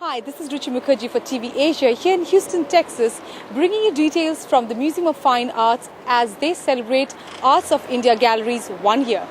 Hi, this is Ruchi Mukherjee for TV Asia here in Houston, Texas, bringing you details from the Museum of Fine Arts as they celebrate Arts of India Gallery's 1 year.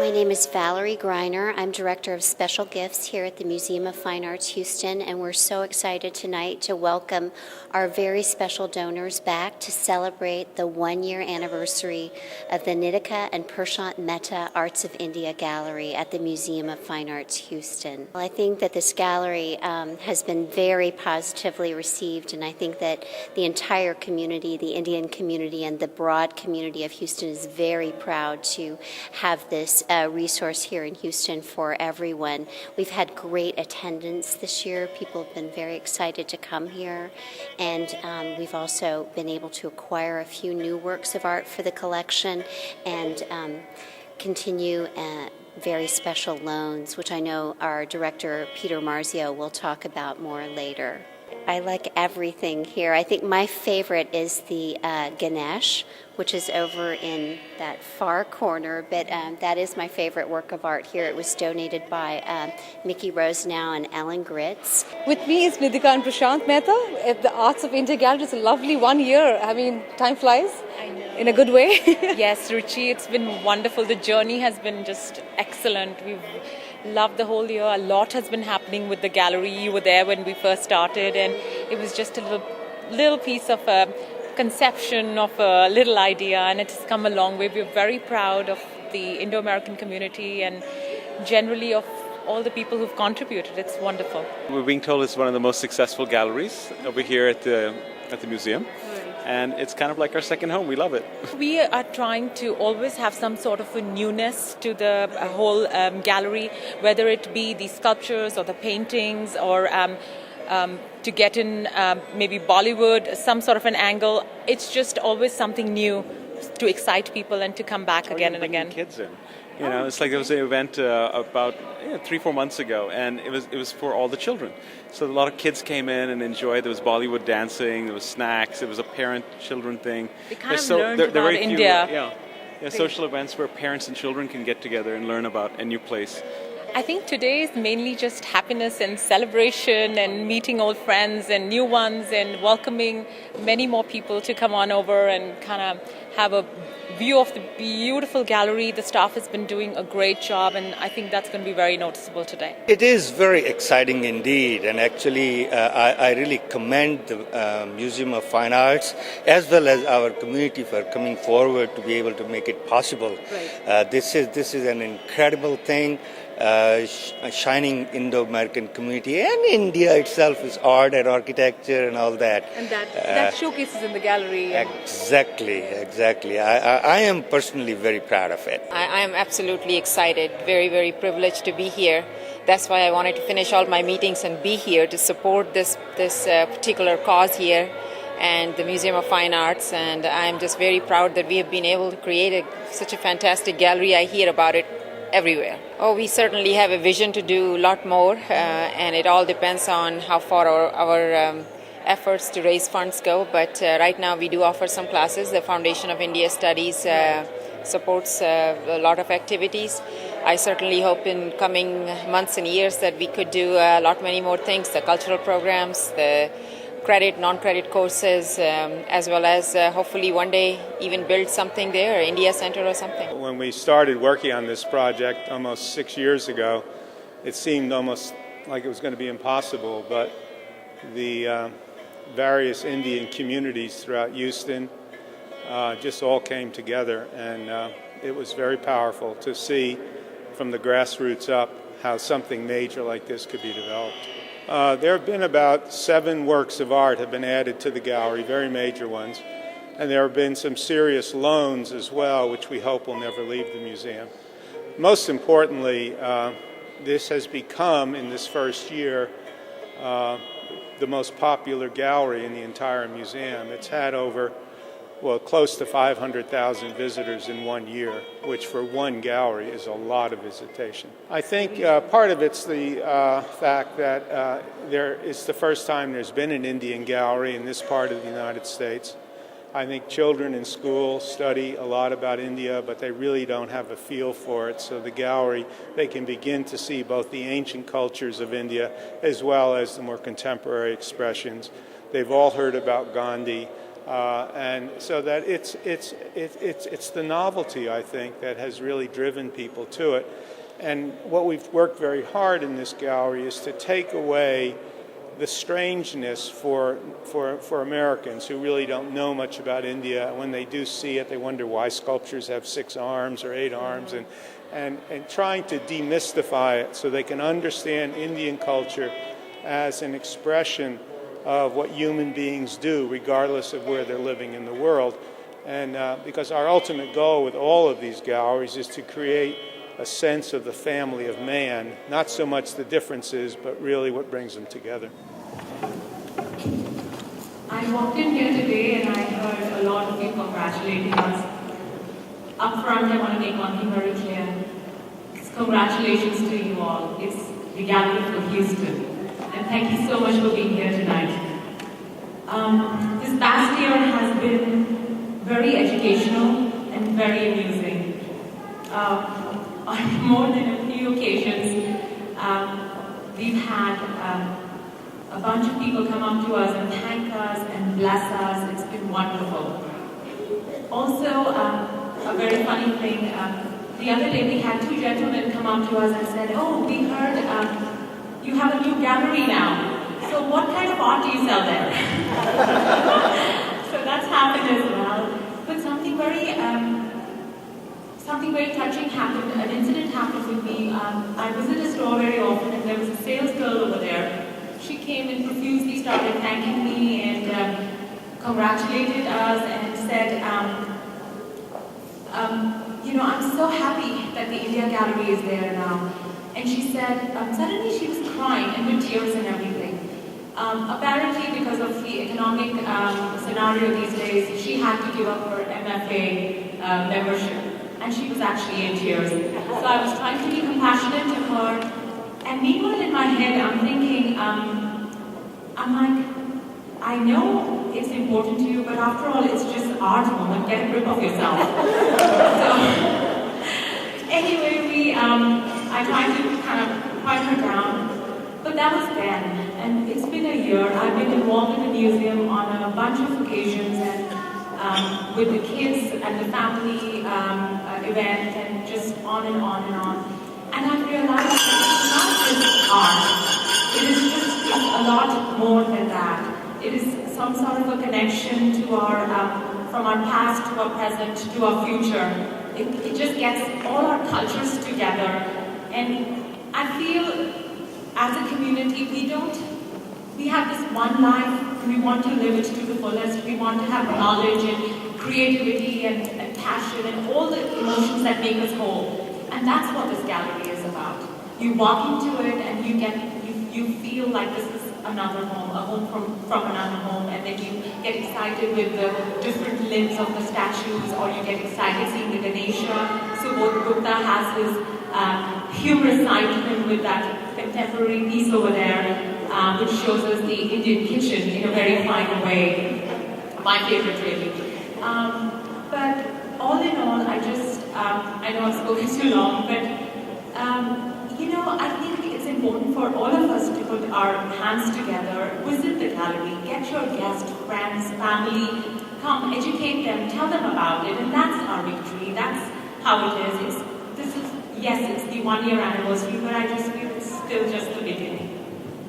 My name is Valerie Greiner. I'm Director of Special Gifts here at the Museum of Fine Arts Houston, and we're so excited tonight to welcome our very special donors back to celebrate the 1-year anniversary of the Nidhika and Pershant Mehta Arts of India Gallery at the Museum of Fine Arts Houston. Well, I think that this gallery has been very positively received, and I think that the entire community, the Indian community and the broad community of Houston is very proud to have this resource here in Houston for everyone. We've had great attendance this year. People have been very excited to come here, and we've also been able to acquire a few new works of art for the collection and continue very special loans, which I know our director Peter Marzio will talk about more later. I like everything here. I think my favorite is the Ganesh, which is over in that far corner, but that is my favorite work of art here. It was donated by Mickey Rosenow and Ellen Gritz. With me is Nidhika and Pershant Mehta at the Arts of India Gallery. It's a lovely 1 year. I mean, time flies. I know. In a good way. Yes, Ruchi, it's been wonderful. The journey has been just excellent. We've loved the whole year. A lot has been happening with the gallery. You were there when we first started, and it was just a little piece of a conception of a little idea, and it has come a long way. We're very proud of the Indo-American community and generally of all the people who've contributed. It's wonderful. We're being told it's one of the most successful galleries over here at the museum. And it's kind of like our second home. We love it. We are trying to always have some sort of a newness to the whole gallery, whether it be the sculptures or the paintings or to get in maybe Bollywood, some sort of an angle. It's just always something new to excite people and to come back again and again. Kids in. You know, it's like there was an event about 3-4 months ago, and it was for all the children. So a lot of kids came in and enjoyed. There was Bollywood dancing, there was snacks, it was a parent-children thing. They kind of learned about India. Social events where parents and children can get together and learn about a new place. I think today is mainly just happiness and celebration and meeting old friends and new ones and welcoming many more people to come on over and kind of have a view of the beautiful gallery. The staff has been doing a great job, and I think that's going to be very noticeable today. It is very exciting indeed, and actually I really commend the Museum of Fine Arts as well as our community for coming forward to be able to make it possible. Right. This is an incredible thing. Shining Indo-American community, and India itself is art and architecture and all that. And that showcases in the gallery. Exactly. I am personally very proud of it. I am absolutely excited, very, very privileged to be here. That's why I wanted to finish all my meetings and be here to support this particular cause here and the Museum of Fine Arts, and I'm just very proud that we have been able to create such a fantastic gallery. I hear about it everywhere. Oh, we certainly have a vision to do a lot more, and it all depends on how far our efforts to raise funds go. But right now we do offer some classes. The Foundation of India Studies supports a lot of activities. I certainly hope in coming months and years that we could do a lot many more things, the cultural programs, the credit, non-credit courses, as well as hopefully one day even build something there, India Center or something. When we started working on this project almost 6 years ago, it seemed almost like it was going to be impossible, but the various Indian communities throughout Houston just all came together, and it was very powerful to see from the grassroots up how something major like this could be developed. There have been about 7 works of art have been added to the gallery, very major ones. And there have been some serious loans as well, which we hope will never leave the museum. most importantly, this has become, in this first year, the most popular gallery in the entire museum. It's had over, well, close to 500,000 visitors in 1 year, which for one gallery is a lot of visitation. I think part of it's the fact that it's the first time there's been an Indian gallery in this part of the United States. I think children in school study a lot about India, but they really don't have a feel for it. So the gallery, they can begin to see both the ancient cultures of India as well as the more contemporary expressions. They've all heard about Gandhi, and so that it's the novelty, I think, that has really driven people to it. And what we've worked very hard in this gallery is to take away the strangeness for Americans who really don't know much about India. When they do see it, they wonder why sculptures have 6 arms or 8 arms, and trying to demystify it so they can understand Indian culture as an expression of what human beings do, regardless of where they're living in the world. And because our ultimate goal with all of these galleries is to create a sense of the family of man, not so much the differences, but really what brings them together. I walked in here today and I heard a lot of you congratulating us. Up front, I want to make one thing very clear. Congratulations to you all. It's the Gallery for Houston. And thank you so much for being here tonight. This past year has been very educational and very amusing. On more than a few occasions, we've had a bunch of people come up to us and thank us and bless us. It's been wonderful. Also, a very funny thing, the other day we had 2 gentlemen come up to us and said, "Oh, we heard you have a new gallery now. So what kind of art do you sell there?" So that's happened as well. But something very touching happened. An incident happened with me. I visit a store very often, and there was a sales girl over there. She came and profusely started thanking me and congratulated us and said, I'm so happy that the India Gallery is there now. And she said, suddenly she was crying and with tears and everything. Apparently, because of the economic scenario these days, she had to give up her MFA membership. And she was actually in tears. So I was trying to be compassionate to her. And meanwhile, in my head, I'm thinking, I'm like, I know it's important to you, but after all, it's just art, woman. Get a grip of yourself. So, anyway, I tried to kind of quiet her down. But that was then. And it's been a year. I've been involved in the museum on a bunch of occasions, and with the kids and the family event, and just on and on and on. And I realized that it's not just art. It is just a lot more than that. It is some sort of a connection to our, from our past to our present to our future. It just gets all our cultures together. And I feel as a community, we have this one life, and we want to live it to the fullest. We want to have knowledge and creativity and passion and all the emotions that make us whole. And that's what this gallery is about. You walk into it and you feel like this is another home, a home from another home, and then you get excited with the different limbs of the statues, or you get excited seeing the Ganesha. So Gupta has his humorous side to him with that contemporary piece over there, which shows us the Indian kitchen in a very fine way. My favorite, really. But all in all, I know I've spoken too long, but I think it's important for all of us to put our hands together, visit the gallery, get your guests, friends, family, come, educate them, tell them about it, and that's our victory. That's how it is. It's the 1-year anniversary, but I just feel it's still just the beginning.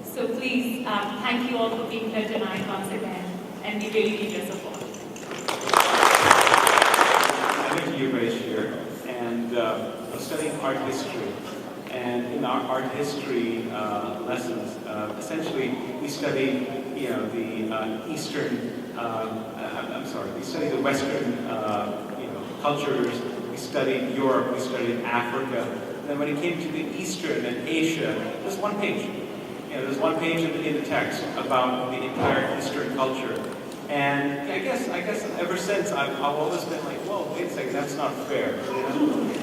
So please, thank you all for being here tonight once again, and we really need your support. I'm a Yuvesh here, and I'm studying art history. And in our art history lessons, essentially we study, the Eastern. We study the Western, cultures. We studied Europe, we studied Africa. And then when it came to the Eastern and Asia, there's one page. There's one page in the text about the entire Eastern culture. And I guess ever since I've always been like, whoa, wait a second, that's not fair.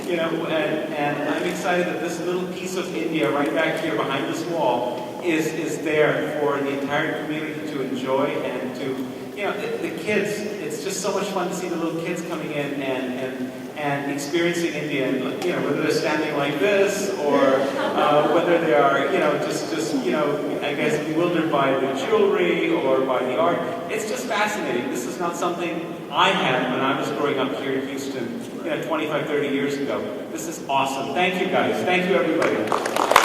And I'm excited that this little piece of India right back here behind this wall is there for the entire community to enjoy and to, the kids, it's just so much fun to see the little kids coming in and experiencing India, and, whether they're standing like this or whether they are, just I guess bewildered by the jewelry or by the art. It's just fascinating. This is not something I had when I was growing up here in Houston, 25, 30 years ago. This is awesome. Thank you guys. Thank you everybody.